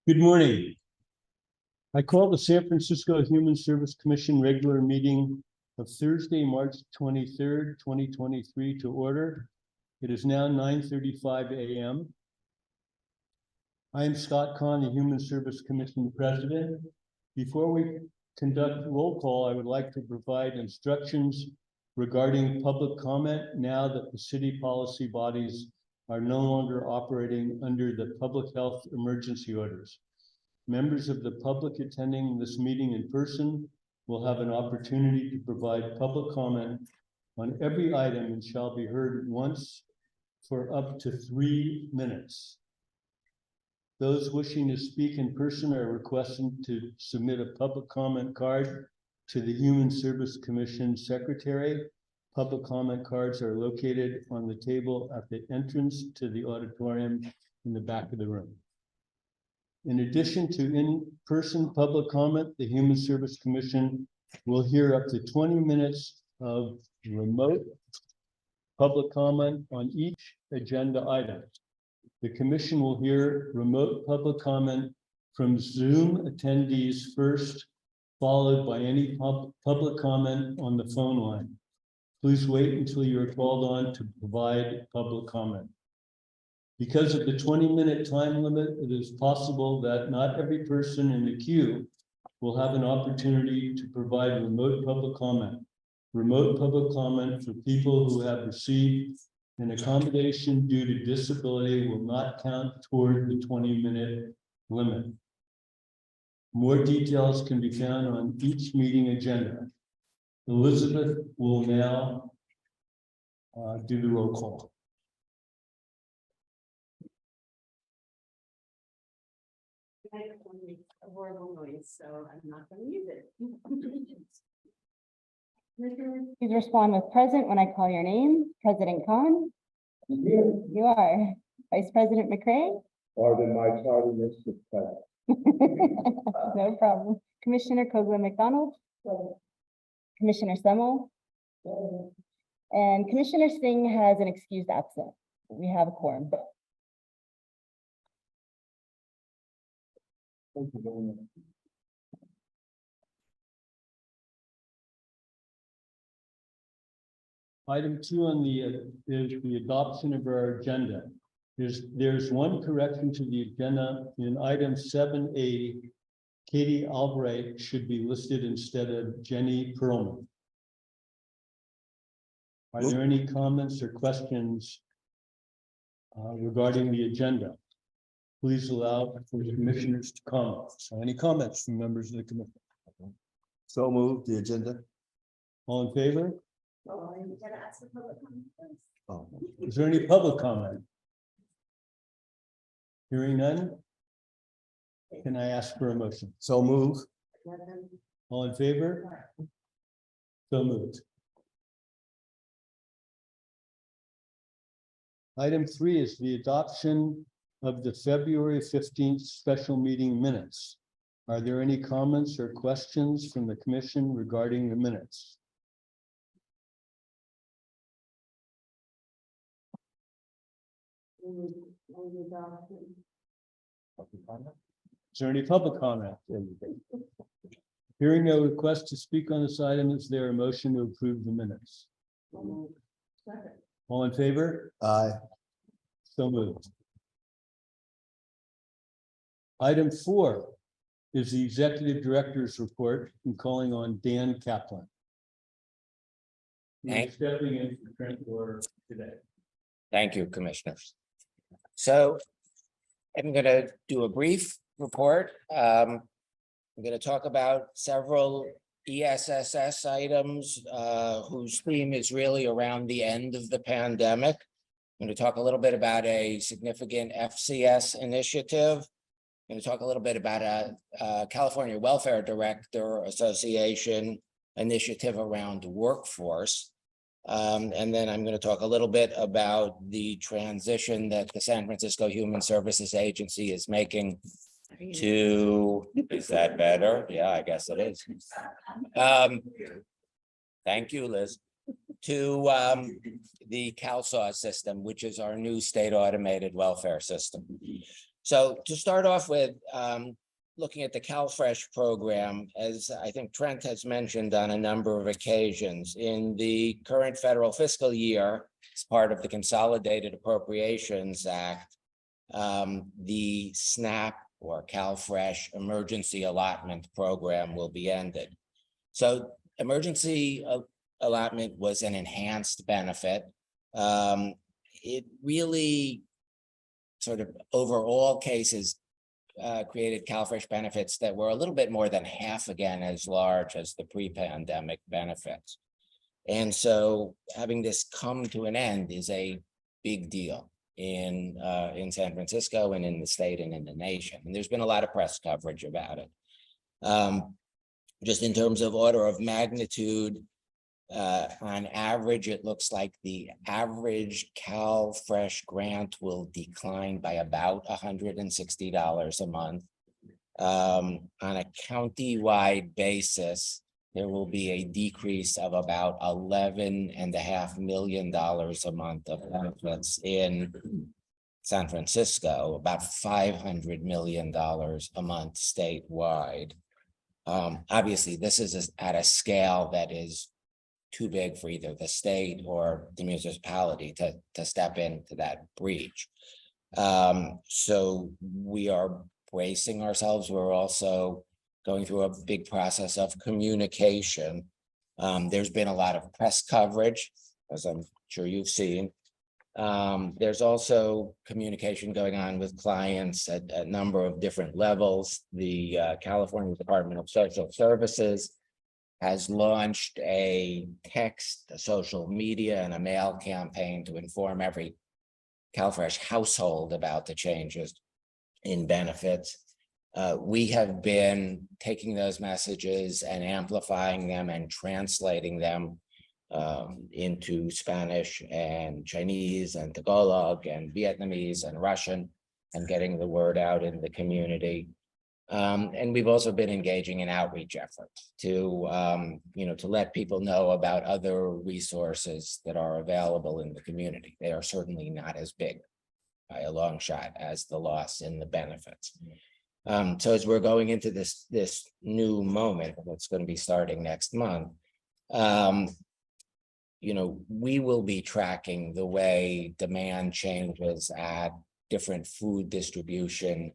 Good morning. I call the San Francisco Human Service Commission regular meeting of Thursday, March 23rd, 2023 to order. It is now 9:35 a.m. I am Scott Kahn, the Human Service Commission President. Before we conduct roll call, I would like to provide instructions regarding public comment now that the city policy bodies are no longer operating under the public health emergency orders. Members of the public attending this meeting in person will have an opportunity to provide public comment on every item and shall be heard once for up to 3 minutes. Those wishing to speak in person are requested to submit a public comment card to the Human Service Commission Secretary. Public comment cards are located on the table at the entrance to the auditorium in the back of the room. In addition to in-person public comment, the Human Service Commission will hear up to 20 minutes of remote public comment on each agenda item. The Commission will hear remote public comment from Zoom attendees first, followed by any public comment on the phone line. Please wait until you are called on to provide public comment. Because of the 20-minute time limit, it is possible that not every person in the queue will have an opportunity to provide remote public comment. Remote public comment for people who have received an accommodation due to disability will not count toward the 20-minute limit. More details can be found on each meeting agenda. Elizabeth will now do the roll call. Microphone makes a horrible noise, so I'm not going to use it. Please respond with present when I call your name. President Khan? You are. Vice President McCray? Pardon my tardiness, Mr. President. No problem. Commissioner Kogler McDonald? Commissioner Semmel? And Commissioner Singh has an excused absent. We have a quorum. Thank you very much. Item 2 on the is the adoption of our agenda. There's one correction to the agenda in item 7A. Katie Albright should be listed instead of Jenny Perlman. Are there any comments or questions regarding the agenda? Please allow for the commissioners to comment. So any comments from members of the commission? So moved, the agenda. All in favor? Oh, I'm going to ask the public comment first. Oh, Is there any public comment? Hearing none? Can I ask for a motion? so move. All in favor? So moved. Item 3 is the adoption of the February 15th special meeting minutes. Are there any comments or questions from the commission regarding the minutes? Is there any public comment? Hearing no request to speak on this item, is there a motion to approve the minutes? All in favor? Aye. So moved. Item 4 is the executive director's report and calling on Dan Kaplan. He's stepping in for Trent Gore today. Thank you, commissioners. So I'm going to do a brief report. I'm going to talk about several ESSS items whose theme is really around the end of the pandemic. I'm going to talk a little bit about a significant FCS initiative. I'm going to talk a little bit about a California Welfare Director Association initiative around workforce. And then I'm going to talk a little bit about the transition that the San Francisco Human Services Agency is making to, is that better? Yeah, I guess it is. Thank you, Liz. To the CalSAW system, which is our new state automated welfare system. So to start off with, looking at the CalFresh program, as I think Trent has mentioned on a number of occasions, in the current federal fiscal year, as part of the Consolidated Appropriations Act, the SNAP or CalFresh Emergency Allotment Program will be ended. So emergency allotment was an enhanced benefit. It really sort of over all cases created CalFresh benefits that were a little bit more than half again as large as the pre-pandemic benefits. And so having this come to an end is a big deal in San Francisco and in the state and in the nation. And there's been a lot of press coverage about it. Just in terms of order of magnitude, on average, it looks like the average CalFresh grant will decline by about $160 a month. On a county-wide basis, there will be a decrease of about $11.5 million a month of benefits in San Francisco, about $500 million a month statewide. Obviously, this is at a scale that is too big for either the state or the municipality to step into that breach. So we are bracing ourselves. We're also going through a big process of communication. There's been a lot of press coverage, as I'm sure you've seen. There's also communication going on with clients at a number of different levels. The California Department of Social Services has launched a text, a social media, and a mail campaign to inform every CalFresh household about the changes in benefits. We have been taking those messages and amplifying them and translating them into Spanish and Chinese and Tagalog and Vietnamese and Russian, and getting the word out in the community. And we've also been engaging in outreach efforts to, to let people know about other resources that are available in the community. They are certainly not as big by a long shot as the loss in the benefits. So as we're going into this new moment that's going to be starting next month, we will be tracking the way demand changes at different food distribution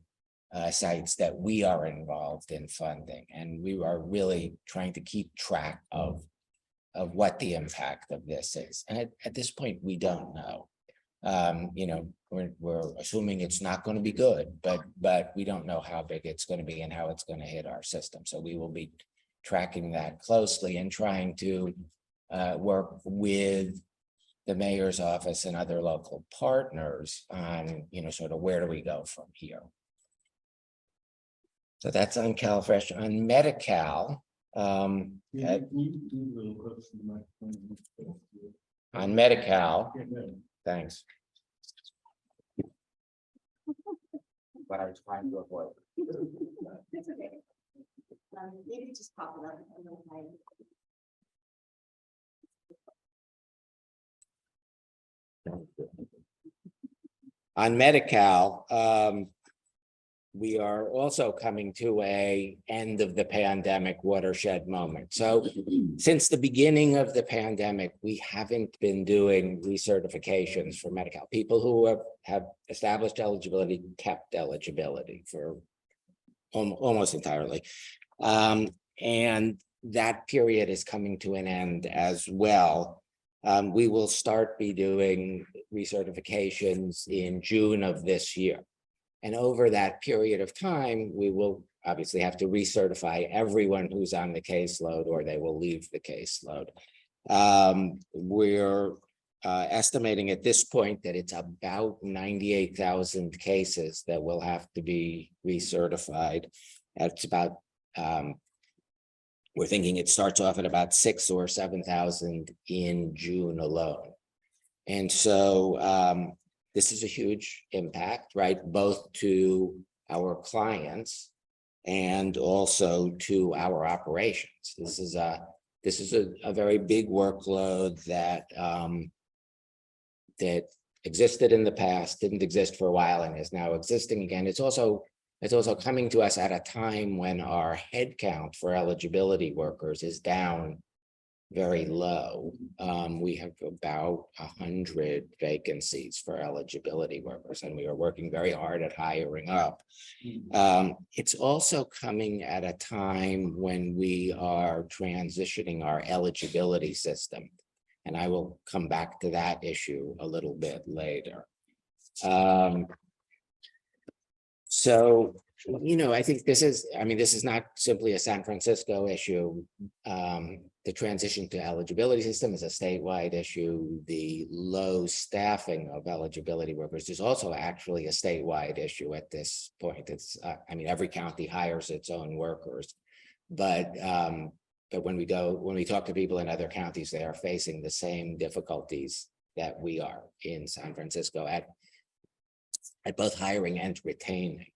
sites that we are involved in funding. And we are really trying to keep track of what the impact of this is. And at this point, we don't know. We're assuming it's not going to be good, but we don't know how big it's going to be and how it's going to hit our system. So we will be tracking that closely and trying to work with the mayor's office and other local partners on, sort of where do we go from here. So that's on CalFresh. On Medi-Cal, on Medi-Cal, thanks. But I was trying to avoid. It's okay. Maybe just pop it up. On Medi-Cal, we are also coming to an end of the pandemic watershed moment. So since the beginning of the pandemic, we haven't been doing recertifications for Medi-Cal. People who have established eligibility kept eligibility for almost entirely. And that period is coming to an end as well. We will start be doing recertifications in June of this year. And over that period of time, we will obviously have to recertify everyone who's on the caseload, or they will leave the caseload. We're estimating at this point that it's about 98,000 cases that will have to be recertified. That's about, we're thinking it starts off at about 6,000 or 7,000 in June alone. And so this is a huge impact, right? Both to our clients and also to our operations. This is a very big workload that existed in the past, didn't exist for a while, and is now existing again. It's also coming to us at a time when our headcount for eligibility workers is down very low. We have about 100 vacancies for eligibility workers, and we are working very hard at hiring up. It's also coming at a time when we are transitioning our eligibility system, and I will come back to that issue a little bit later. So, I think this is not simply a San Francisco issue. The transition to eligibility system is a statewide issue. The low staffing of eligibility workers is also actually a statewide issue at this point. It's, every county hires its own workers, but when we talk to people in other counties, they are facing the same difficulties that we are in San Francisco at both hiring and retaining.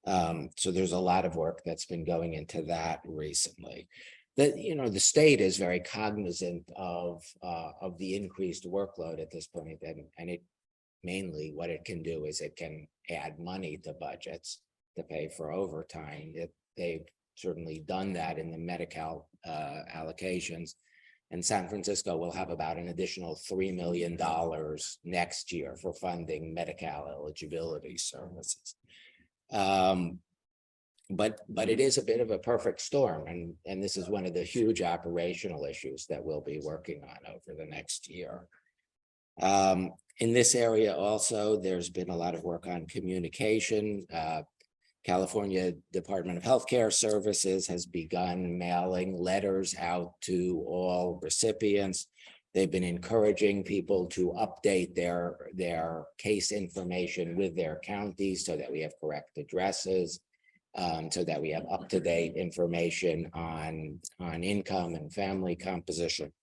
So there's a lot of work that's been going into that recently. The state is very cognizant of the increased workload at this point, and it mainly what it can do is it can add money to budgets to pay for overtime. They've certainly done that in the Medi-Cal allocations. And San Francisco will have about an additional $3 million next year for funding Medi-Cal eligibility services. But it is a bit of a perfect storm, and this is one of the huge operational issues that we'll be working on over the next year. In this area also, there's been a lot of work on communication. California Department of Healthcare Services has begun mailing letters out to all recipients. They've been encouraging people to update their case information with their counties so that we have correct addresses, so that we have up-to-date information on income and family composition.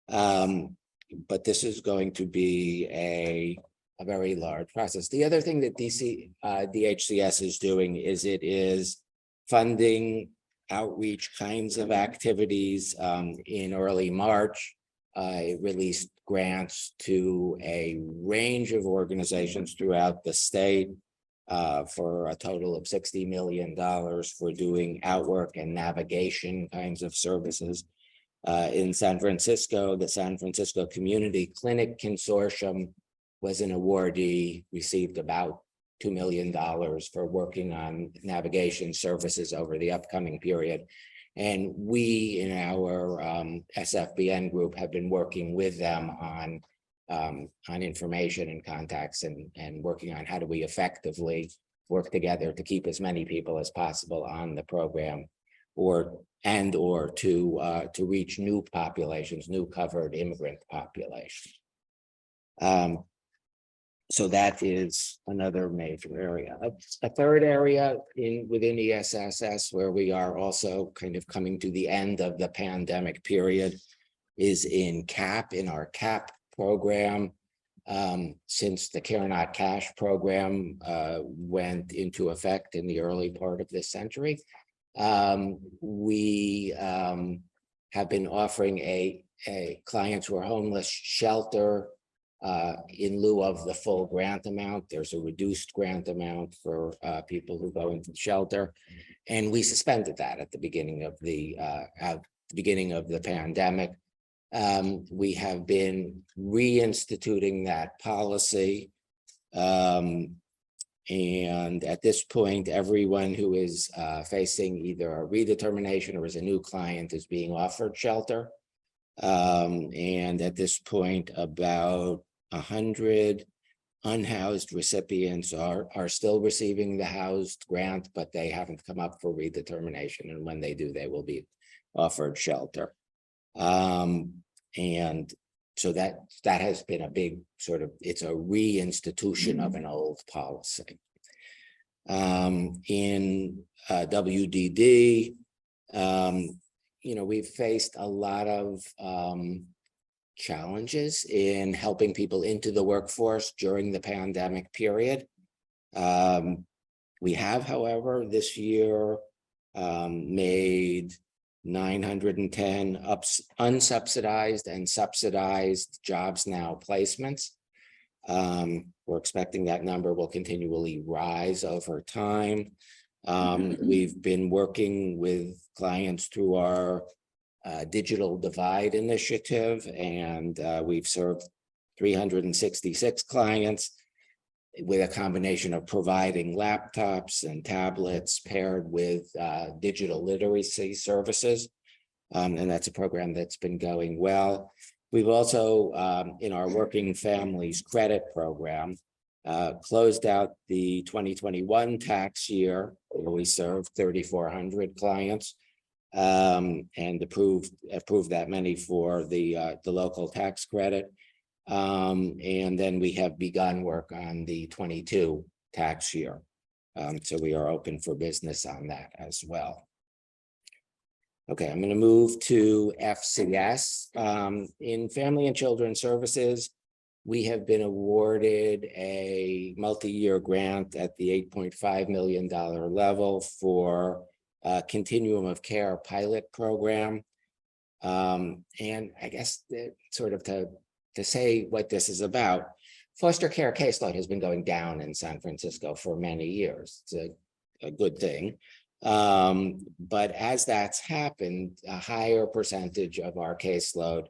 But this is going to be a very large process. The other thing that DHCS is doing is it is funding outreach kinds of activities. In early March, it released grants to a range of organizations throughout the state for a total of $60 million for doing outwork and navigation kinds of services. In San Francisco, the San Francisco Community Clinic Consortium was an awardee, received about $2 million for working on navigation services over the upcoming period. And we in our SFBN group have been working with them on information and contacts and working on how do we effectively work together to keep as many people as possible on the program, or to reach new populations, new covered immigrant population. So that is another major area. A third area within ESSS, where we are also kind of coming to the end of the pandemic period, is in our CAP program. Since the Care Not Cash program went into effect in the early part of this century, we have been offering a clients who are homeless shelter in lieu of the full grant amount. There's a reduced grant amount for people who go into shelter, and we suspended that at the beginning of the pandemic. We have been reinstituting that policy, and at this point, everyone who is facing either a redetermination or is a new client is being offered shelter. And at this point, about 100 unhoused recipients are still receiving the housed grant, but they haven't come up for redetermination. And when they do, they will be offered shelter. And so that has been a big it's a reinstitution of an old policy. In WDD, we've faced a lot of challenges in helping people into the workforce during the pandemic period. We have, however, this year made 910 unsubsidized and subsidized jobs now placements. We're expecting that number will continually rise over time. We've been working with clients through our Digital Divide initiative, and we've served 366 clients with a combination of providing laptops and tablets paired with digital literacy services. And that's a program that's been going well. We've also, in our Working Families Credit Program, closed out the 2021 tax year, where we served 3,400 clients, and approved that many for the local tax credit. And then we have begun work on the 22 tax year. So we are open for business on that as well. Okay, I'm going to move to FCS. In Family and Children Services, we have been awarded a multi-year grant at the $8.5 million level for a Continuum of Care pilot program. And I guess sort of to say what this is about, foster care caseload has been going down in San Francisco for many years. It's a good thing. But as that's happened, a higher percentage of our caseload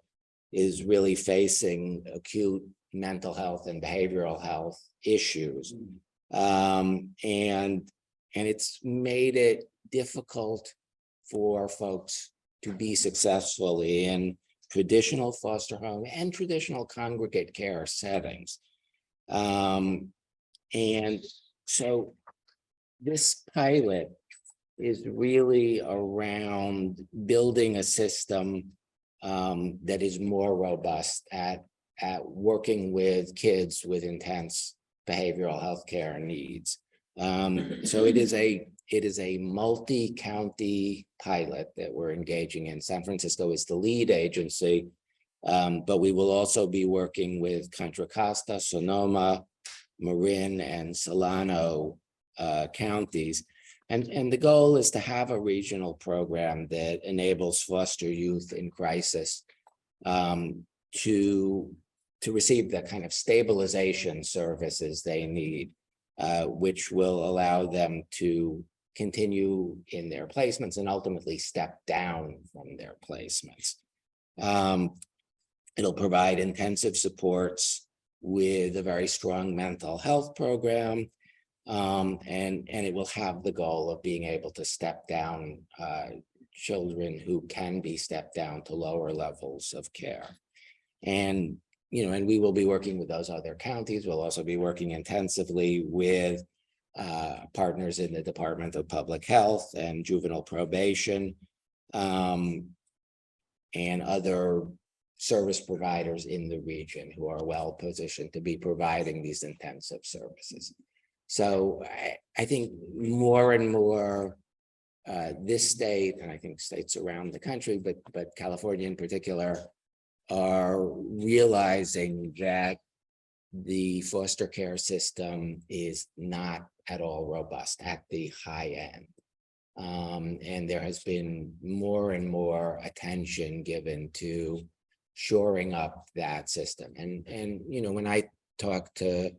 is really facing acute mental health and behavioral health issues. And it's made it difficult for folks to be successful in traditional foster home and traditional congregate care settings. And so this pilot is really around building a system that is more robust at working with kids with intense behavioral health care needs. So it is a multi-county pilot that we're engaging in. San Francisco is the lead agency, but we will also be working with Contra Costa, Sonoma, Marin, and Solano counties. And the goal is to have a regional program that enables foster youth in crisis to receive the kind of stabilization services they need, which will allow them to continue in their placements and ultimately step down from their placements. It'll provide intensive supports with a very strong mental health program. And it will have the goal of being able to step down children who can be stepped down to lower levels of care. And, and we will be working with those other counties. We'll also be working intensively with partners in the Department of Public Health and Juvenile Probation, and other service providers in the region who are well positioned to be providing these intensive services. So I think more and more this state, and I think states around the country, but California in particular, are realizing that the foster care system is not at all robust at the high end. And there has been more and more attention given to shoring up that system. And when I talk to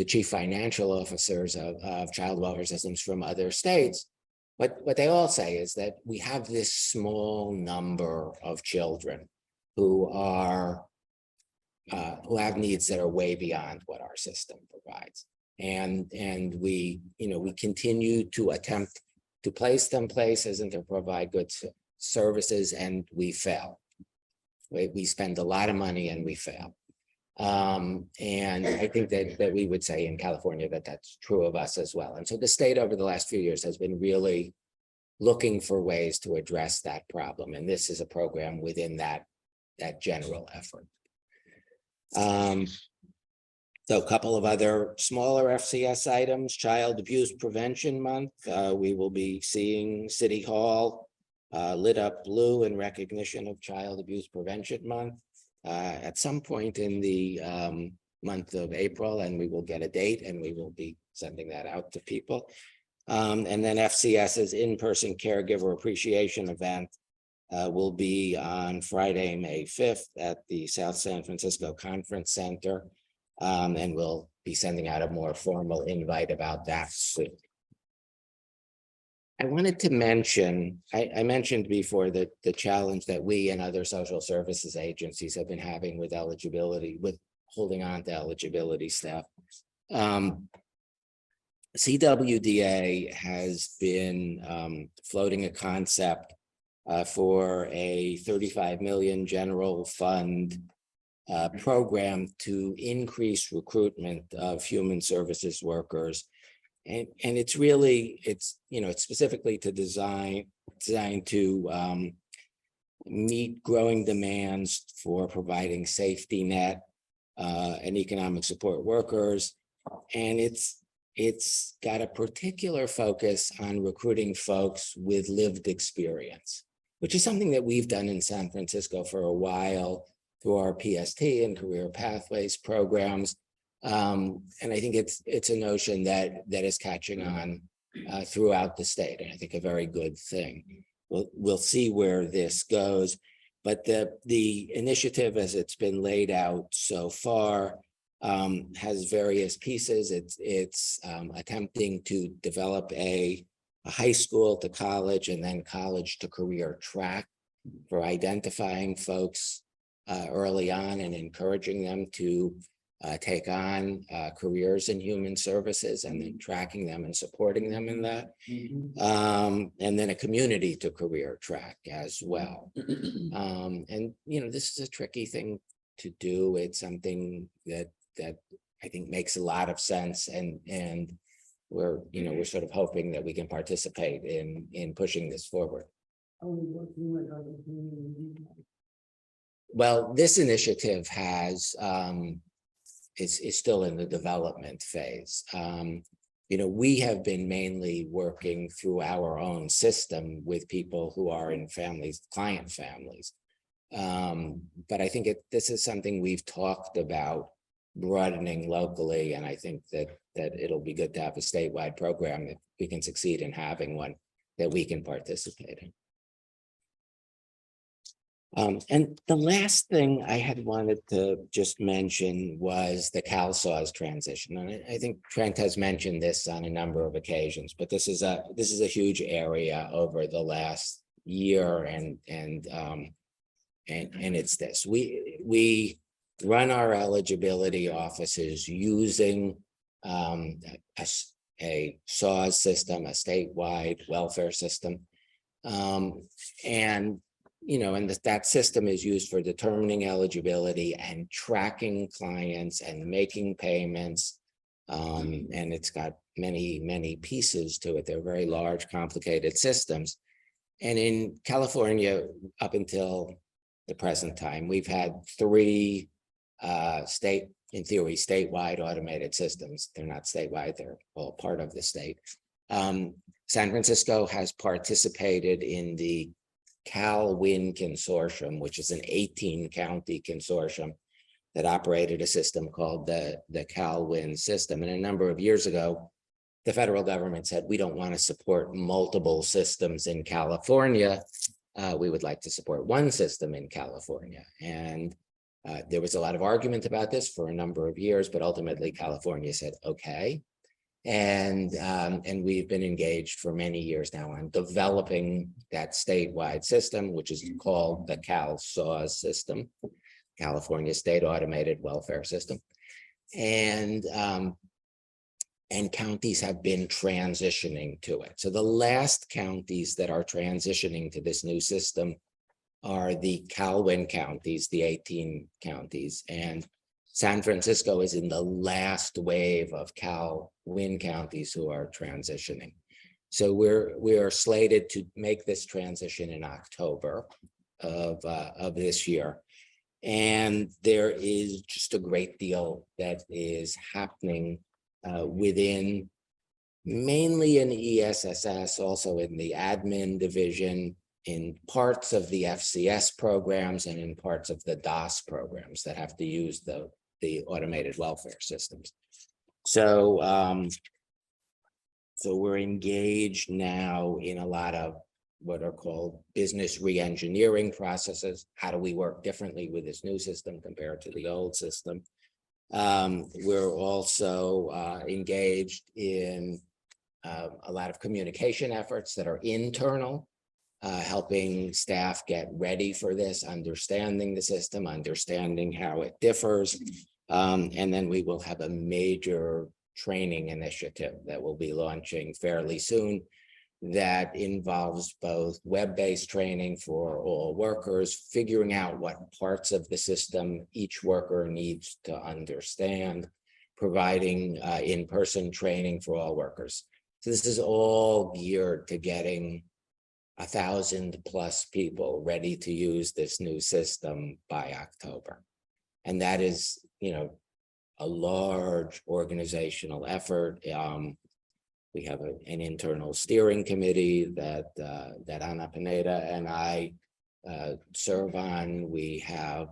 chief financial officers of child welfare systems from other states, what they all say is that we have this small number of children who have needs that are way beyond what our system provides. And we continue to attempt to place them places and to provide good services, and we fail. We spend a lot of money and we fail. And I think that we would say in California that that's true of us as well. And so the state over the last few years has been really looking for ways to address that problem. And this is a program within that general effort. So a couple of other smaller FCS items: Child Abuse Prevention Month. We will be seeing City Hall lit up blue in recognition of Child Abuse Prevention Month at some point in the month of April, and we will get a date and we will be sending that out to people. And then FCS's in-person caregiver appreciation event will be on Friday, May 5th at the South San Francisco Conference Center. And we'll be sending out a more formal invite about that soon. I wanted to mention, I mentioned before that the challenge that we and other social services agencies have been having with eligibility, with holding on to eligibility staff. CWDA has been floating a concept for a 35 million general fund program to increase recruitment of human services workers. And it's really, it's specifically to designed to meet growing demands for providing safety net and economic support workers. And it's got a particular focus on recruiting folks with lived experience, which is something that we've done in San Francisco for a while through our PST and Career Pathways programs. And I think it's a notion that is catching on throughout the state, and I think a very good thing. We'll see where this goes, but the initiative as it's been laid out so far has various pieces. It's attempting to develop a high school to college and then college to career track for identifying folks early on and encouraging them to take on careers in human services and then tracking them and supporting them in that. And then a community to career track as well. And this is a tricky thing to do. It's something that I think makes a lot of sense, and we're sort of hoping that we can participate in pushing this forward. Well, this initiative is still in the development phase. We have been mainly working through our own system with people who are in client families. But I think this is something we've talked about broadening locally, and I think that it'll be good to have a statewide program if we can succeed in having one that we can participate in. And the last thing I had wanted to just mention was the CalSAWS transition. And I think Trent has mentioned this on a number of occasions, but this is a huge area over the last year, and it's this. We run our eligibility offices using a SAWS system, a statewide welfare system, and that system is used for determining eligibility and tracking clients and making payments. And it's got many pieces to it. They're very large, complicated systems. And in California, up until the present time, we've had 3 in theory, statewide automated systems. They're not statewide, they're all part of the state. San Francisco has participated in the CalWIN consortium, which is an 18-county consortium that operated a system called the CalWIN system. And a number of years ago, the federal government said, we don't want to support multiple systems in California. We would like to support one system in California. And there was a lot of argument about this for a number of years, but ultimately California said, okay. And we've been engaged for many years now on developing that statewide system, which is called the CalSAWS system, California State Automated Welfare System. And counties have been transitioning to it. So the last counties that are transitioning to this new system are the CalWIN counties, the 18 counties, and San Francisco is in the last wave of CalWIN counties who are transitioning. So we are slated to make this transition in October of this year. And there is just a great deal that is happening within, mainly in ESSS, also in the admin division, in parts of the FCS programs and in parts of the DOS programs that have to use the automated welfare systems. So, so we're engaged now in a lot of what are called business re-engineering processes. How do we work differently with this new system compared to the old system? We're also engaged in a lot of communication efforts that are internal, helping staff get ready for this, understanding the system, understanding how it differs. And then we will have a major training initiative that will be launching fairly soon that involves both web-based training for all workers, figuring out what parts of the system each worker needs to understand, providing in-person training for all workers. So this is all geared to getting 1,000+ people ready to use this new system by October. And that is, a large organizational effort. We have an internal steering committee that Ana Pineda and I serve on. We have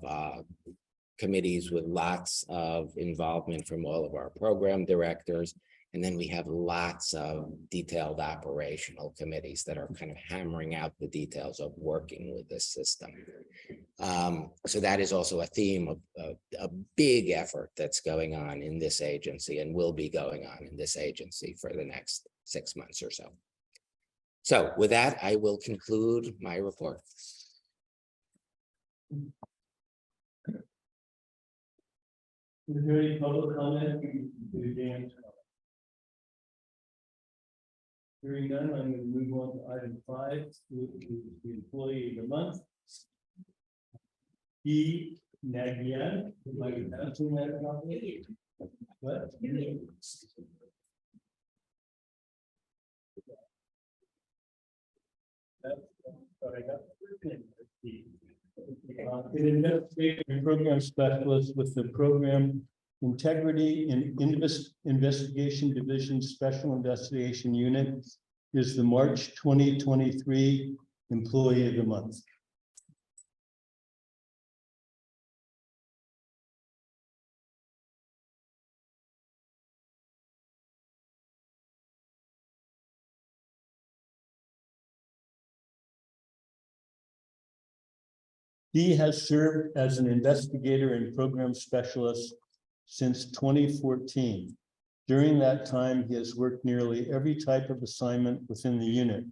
committees with lots of involvement from all of our program directors. And then we have lots of detailed operational committees that are kind of hammering out the details of working with this system. So that is also a theme of a big effort that's going on in this agency and will be going on in this agency for the next 6 months or so. So with that, I will conclude my report. Is there any public comment? Hearing none, I'm going to move on to item 5, which is the employee of the month. E. Nagyan, am I pronouncing that properly? What? An investigative program specialist with the program Integrity and Investigation Division Special Investigation Unit is the March 2023 Employee of the Month. He has served as an investigator and program specialist since 2014. During that time, he has worked nearly every type of assignment within the unit,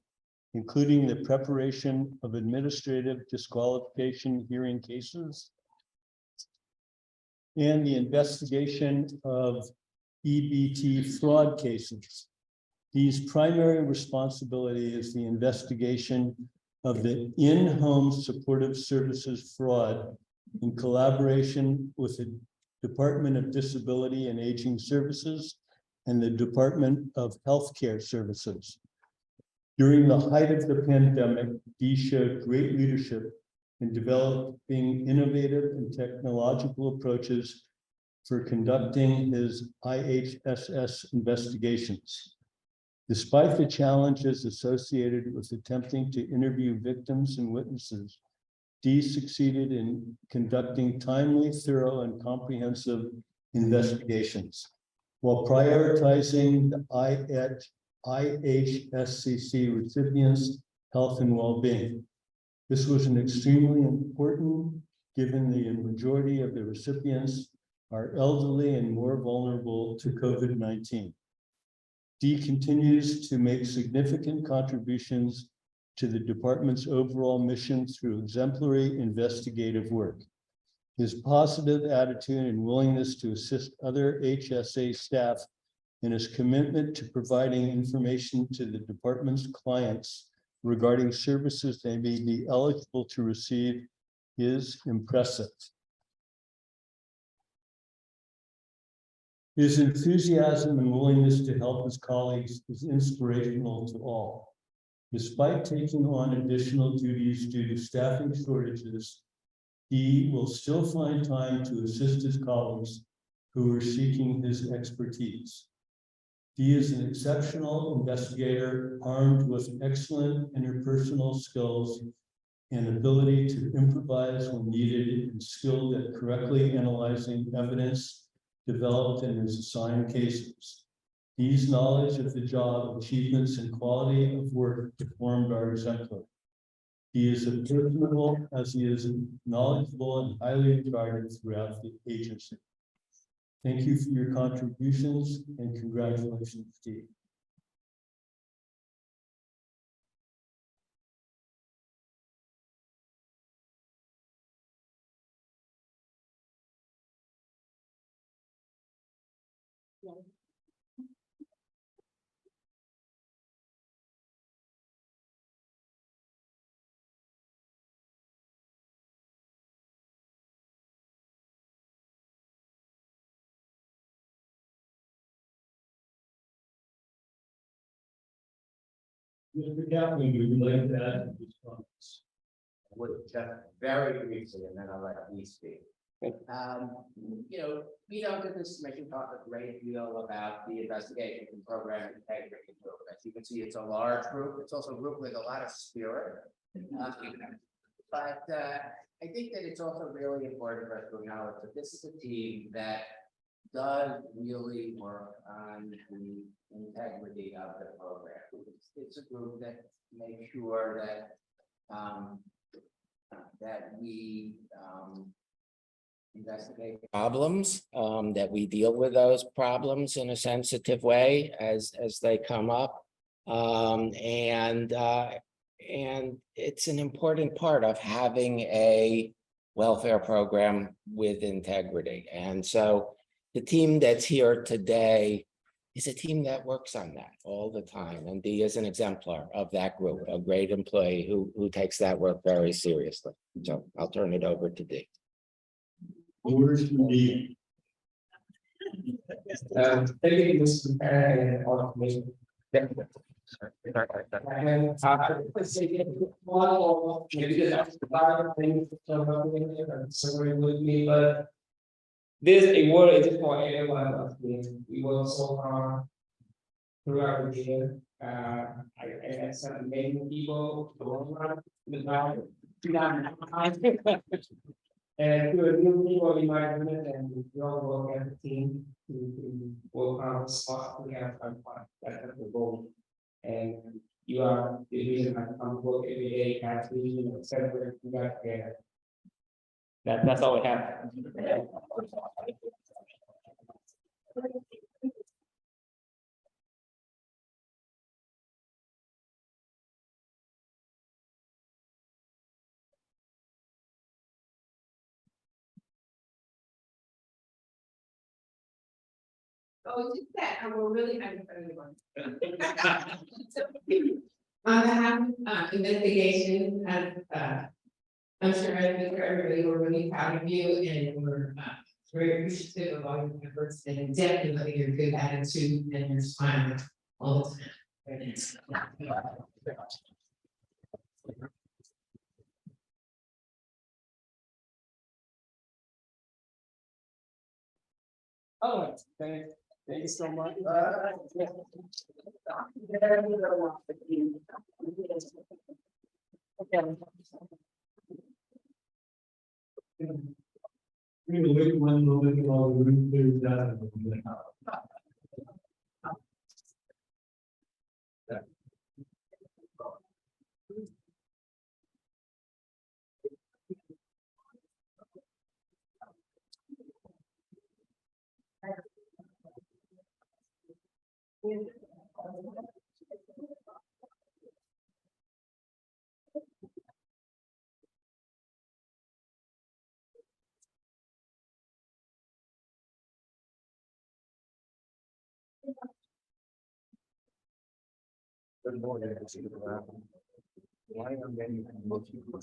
including the preparation of administrative disqualification hearing cases and the investigation of EBT fraud cases. His primary responsibility is the investigation of the in-home supportive services fraud in collaboration with the Department of Disability and Aging Services and the Department of Healthcare Services. During the height of the pandemic, Dee showed great leadership in developing innovative and technological approaches for conducting his IHSS investigations. Despite the challenges associated with attempting to interview victims and witnesses, Dee succeeded in conducting timely, thorough, and comprehensive investigations while prioritizing the IHSCC recipients' health and well-being. This was an extremely important, given the majority of the recipients are elderly and more vulnerable to COVID-19. Dee continues to make significant contributions to the department's overall mission through exemplary investigative work. His positive attitude and willingness to assist other HSA staff and his commitment to providing information to the department's clients regarding services they may be eligible to receive is impressive. His enthusiasm and willingness to help his colleagues is inspirational to all. Despite taking on additional duties due to staffing shortages, he will still find time to assist his colleagues who are seeking his expertise. He is an exceptional investigator armed with excellent interpersonal skills and ability to improvise when needed and skilled at correctly analyzing evidence developed in his assigned cases. His knowledge of the job, achievements, and quality of work performed are exemplary. He is as personable as he is knowledgeable and highly regarded throughout the agency. Thank you for your contributions and congratulations, Steve. Mr. Kaplan, would you like to add to this comments? Would just very briefly, and then I'll let you speak. You know, we don't at this commission talk a great deal about the investigation and program integrity group. As you can see, it's a large group. It's also a group with a lot of spirit. But I think that it's also really important for us to acknowledge that this is a team that does really work on the integrity of the program. It's a group that makes sure that that we investigate problems, that we deal with those problems in a sensitive way as they come up. And it's an important part of having a welfare program with integrity. And so the team that's here today is a team that works on that all the time. And Dee is an exemplar of that group, a great employee who takes that work very seriously. So I'll turn it over to Dee. Words from Dee. Thank you, Mr. Mayor, and all the commission. And maybe that's a lot of things and celebrate with me, but this award is for everyone of me. We work so hard throughout the year. I had some amazing people and to a new people in my unit, and we all work as a team to work on the spot to have fun. That's the goal. And you are the reason I come to work every day, as we celebrate together. That's all we have. Oh, it's just that, and we're really happy for everyone. On behalf of investigation, I'm sure I speak for everybody, we're really proud of you and we're very appreciative of all your efforts and definitely your good attitude and your smile all the time. Oh, thank you so much. We will wait one moment while the room clears out. Good morning. Why am I looking for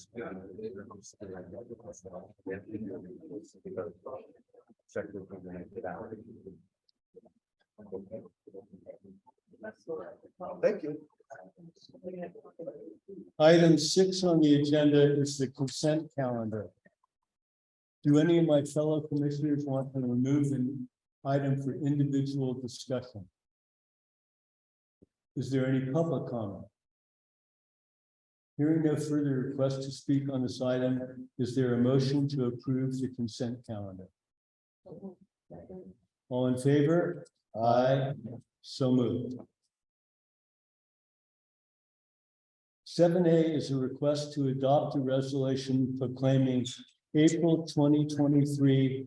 Thank you. Item 6 on the agenda is the consent calendar. Do any of my fellow commissioners want to remove an item for individual discussion? Is there any public comment? Hearing no further request to speak on this item, is there a motion to approve the consent calendar? All in favor? Aye. So moved. 7A is a request to adopt a resolution proclaiming April 2023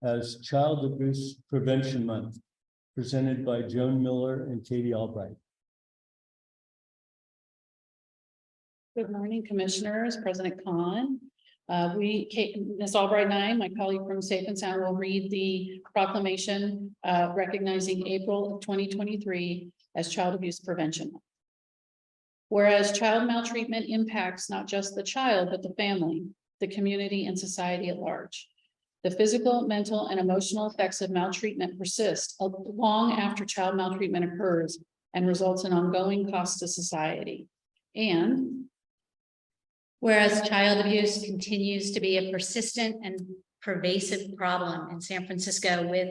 as Child Abuse Prevention Month, presented by Joan Miller and Katie Albright. Good morning, Commissioners, President Khan. Ms. Albright and I, my colleague from Safe and Sound, will read the proclamation recognizing April of 2023 as Child Abuse Prevention Month. Whereas child maltreatment impacts not just the child, but the family, the community, and society at large. The physical, mental, and emotional effects of maltreatment persist long after child maltreatment occurs and results in ongoing costs to society. And whereas child abuse continues to be a persistent and pervasive problem in San Francisco, with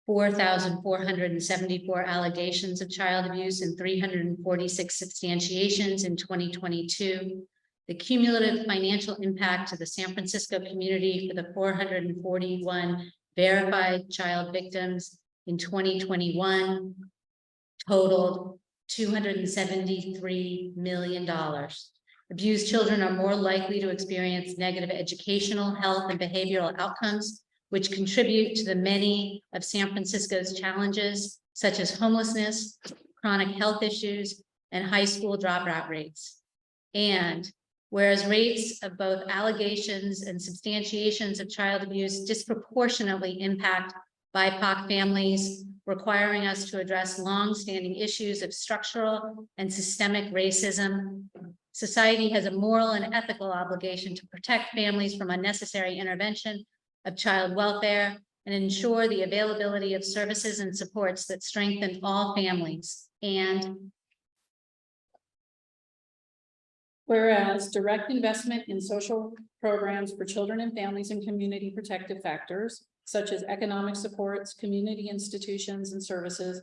4,474 allegations of child abuse and 346 substantiations in 2022. The cumulative financial impact to the San Francisco community for the 441 verified child victims in 2021 totaled $273 million. Abused children are more likely to experience negative educational, health, and behavioral outcomes, which contribute to the many of San Francisco's challenges, such as homelessness, chronic health issues, and high school dropout rates. And whereas rates of both allegations and substantiations of child abuse disproportionately impact BIPOC families, requiring us to address long-standing issues of structural and systemic racism, society has a moral and ethical obligation to protect families from unnecessary intervention of child welfare and ensure the availability of services and supports that strengthen all families. And whereas direct investment in social programs for children and families and community protective factors, such as economic supports, community institutions and services,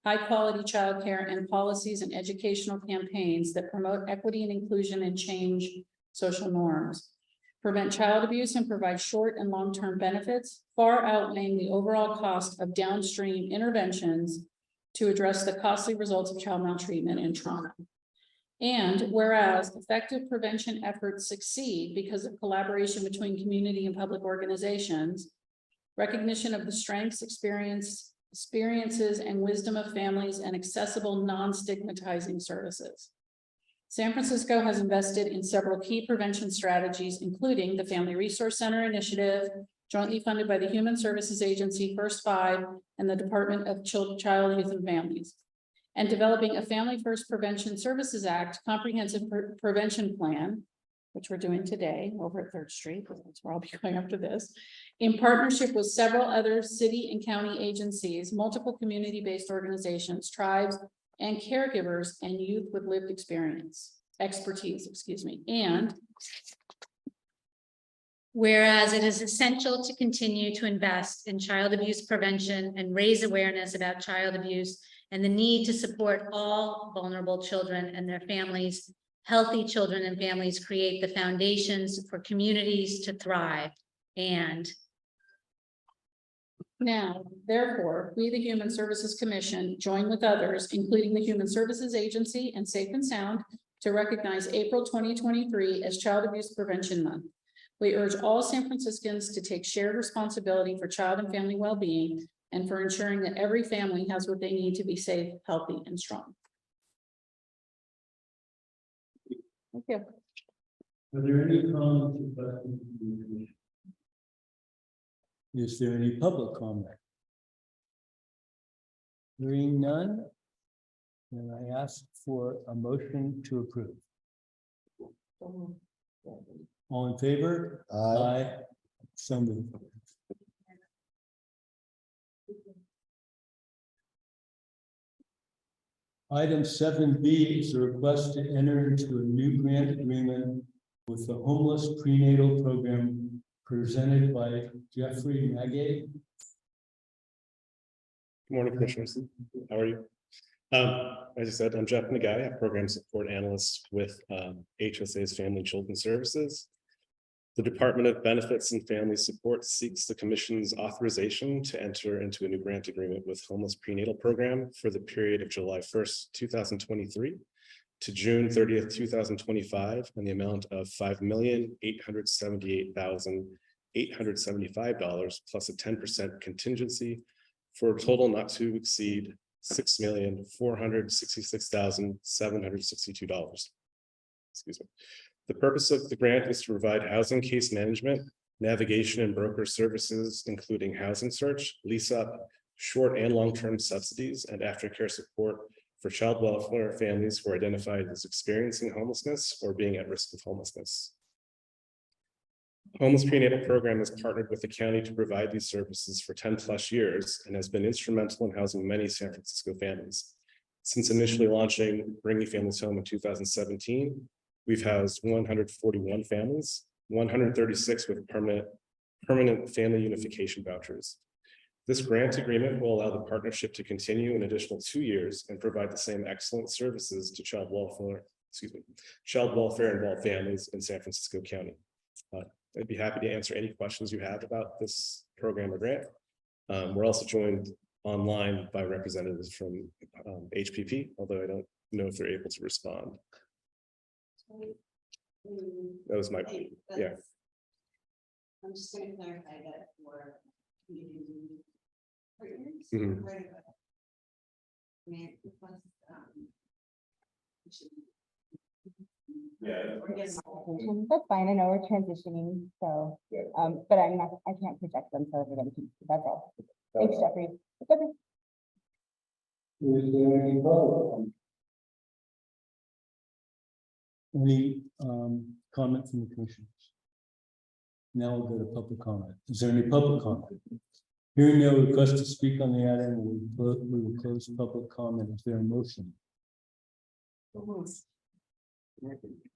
high-quality childcare, and policies and educational campaigns that promote equity and inclusion and change social norms, prevent child abuse, and provide short and long-term benefits, far outweighing the overall cost of downstream interventions to address the costly results of child maltreatment and trauma. And whereas effective prevention efforts succeed because of collaboration between community and public organizations, recognition of the strengths, experiences, and wisdom of families, and accessible non-stigmatizing services. San Francisco has invested in several key prevention strategies, including the Family Resource Center Initiative, jointly funded by the Human Services Agency, First Five, and the Department of Child, Youth, and Families, and developing a Family First Prevention Services Act comprehensive prevention plan, which we're doing today over at 3rd Street, that's where I'll be going after this, in partnership with several other city and county agencies, multiple community-based organizations, tribes, and caregivers, and youth with lived expertise, and whereas it is essential to continue to invest in child abuse prevention and raise awareness about child abuse and the need to support all vulnerable children and their families. Healthy children and families create the foundations for communities to thrive. And now, therefore, we, the Human Services Commission, join with others, including the Human Services Agency and Safe and Sound, to recognize April 2023 as Child Abuse Prevention Month. We urge all San Franciscans to take shared responsibility for child and family well-being and for ensuring that every family has what they need to be safe, healthy, and strong. Thank you. Are there any comments or questions from the commission? Is there any public comment? Hearing none, then I ask for a motion to approve. All in favor? Aye. So moved. Item 7B is a request to enter into a new grant agreement with the Homeless Prenatal Program presented by Jeffrey Magay. Good morning, Commissioners. How are you? As you said, I'm Jeff Nagai, a program support analyst with HSA's Family and Children Services. The Department of Benefits and Family Support seeks the Commission's authorization to enter into a new grant agreement with Homeless Prenatal Program for the period of July 1st, 2023 to June 30th, 2025, in the amount of $5,878,000 $875 plus a 10% contingency for a total not to exceed $6,466,762. Excuse me. The purpose of the grant is to provide housing case management, navigation and broker services, including housing search, lease up, short and long-term subsidies, and aftercare support for child welfare families who are identified as experiencing homelessness or being at risk of homelessness. Homeless Prenatal Program has partnered with the county to provide these services for 10+ years and has been instrumental in housing many San Francisco families. Since initially launching Bringing Families Home in 2017, we've housed 141 families, 136 with permanent family unification vouchers. This grant agreement will allow the partnership to continue an additional 2 years and provide the same excellent services to child welfare involved families in San Francisco County. I'd be happy to answer any questions you have about this program or grant. We're also joined online by representatives from HPP, although I don't know if they're able to respond. That was my, yeah. I'm just going to clarify that for community partners. Mhm. Right. May I request, Yeah. or yes. That's fine. I know we're transitioning, so, but I can't project them, so everybody can, that's all. Thanks, Jeffrey. It's okay. Is there any public? Any comment from the commissioners? Now we'll go to public comment. Is there any public comment? Hearing no request to speak on the item, we will close public comment. Is there a motion?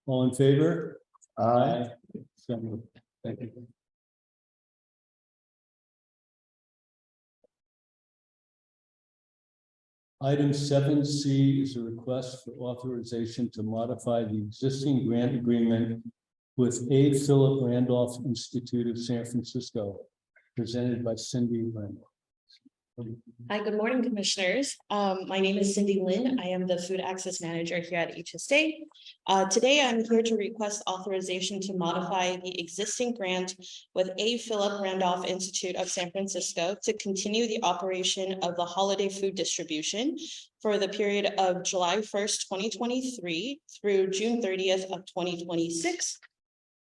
All in favor? Aye. So moved. Thank you. Item 7C is a request for authorization to modify the existing grant agreement with A. Philip Randolph Institute of San Francisco, presented by Cindy Randolph. Hi, good morning, commissioners. My name is Cindy Lynn. I am the food access manager here at HSA. Today, I'm here to request authorization to modify the existing grant with A. Philip Randolph Institute of San Francisco to continue the operation of the holiday food distribution for the period of July 1st, 2023 through June 30th of 2026.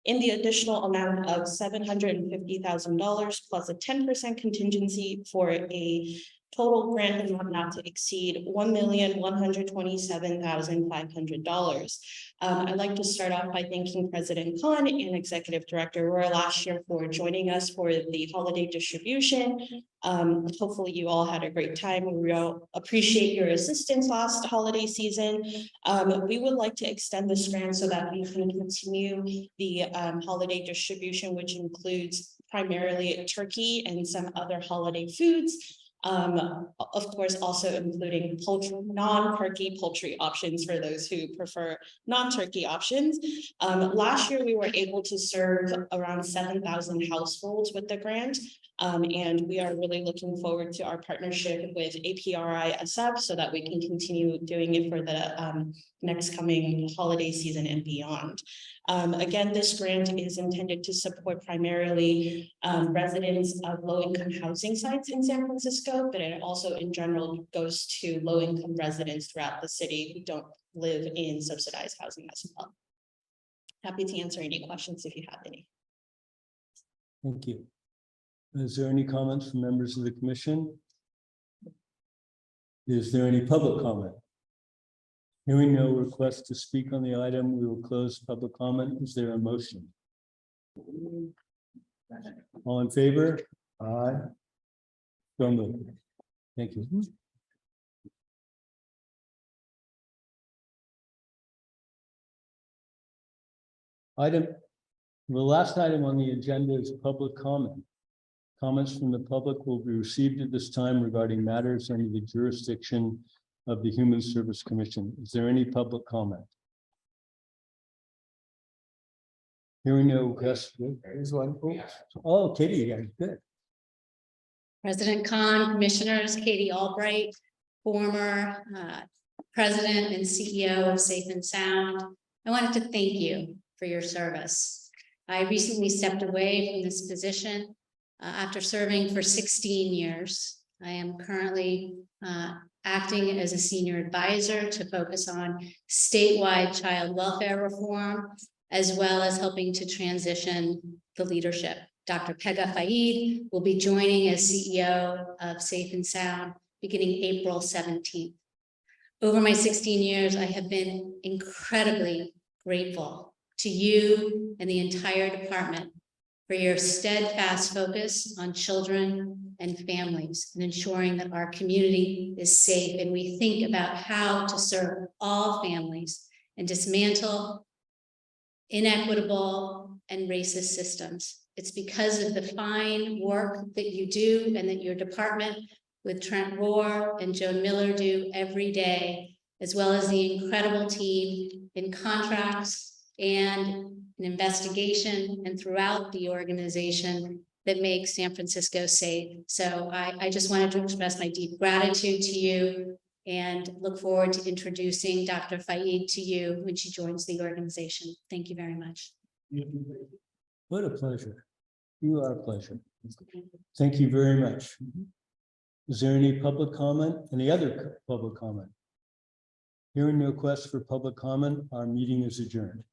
In the additional amount of $750,000 plus a 10% contingency for a total grant amount not to exceed $1,127,500. I'd like to start off by thanking President Khan and Executive Director Roy last year for joining us for the holiday distribution. Hopefully you all had a great time. We all appreciate your assistance last holiday season. We would like to extend this grant so that we can continue the holiday distribution, which includes primarily turkey and some other holiday foods. Of course, also including poultry, non-turkey poultry options for those who prefer non-turkey options. Last year, we were able to serve around 7,000 households with the grant. And we are really looking forward to our partnership with APRI SF so that we can continue doing it for the next coming holiday season and beyond. Again, this grant is intended to support primarily residents of low-income housing sites in San Francisco, but it also in general goes to low-income residents throughout the city who don't live in subsidized housing as well. Happy to answer any questions if you have any. Thank you. Is there any comments from members of the commission? Is there any public comment? Hearing no request to speak on the item, we will close public comment. Is there a motion? All in favor? Aye. So moved. Thank you. The last item on the agenda is public comment. Comments from the public will be received at this time regarding matters under the jurisdiction of the Human Service Commission. Is there any public comment? Hearing no request. There's one. Oh, Katie, yeah, good. President Khan, Commissioners, Katie Albright, former President and CEO of Safe and Sound. I wanted to thank you for your service. I recently stepped away from this position after serving for 16 years. I am currently acting as a senior advisor to focus on statewide child welfare reform, as well as helping to transition the leadership. Dr. Pegah Faid will be joining as CEO of Safe and Sound beginning April 17th. Over my 16 years, I have been incredibly grateful to you and the entire department for your steadfast focus on children and families and ensuring that our community is safe. And we think about how to serve all families and dismantle inequitable and racist systems. It's because of the fine work that you do and that your department with Trent Rohr and Joan Miller do every day, as well as the incredible team in contracts and in investigation and throughout the organization that makes San Francisco safe. So I just wanted to express my deep gratitude to you and look forward to introducing Dr. Faid to you when she joins the organization. Thank you very much. What a pleasure. You are a pleasure. Thank you very much. Is there any public comment? Any other public comment? Hearing no requests for public comment, our meeting is adjourned.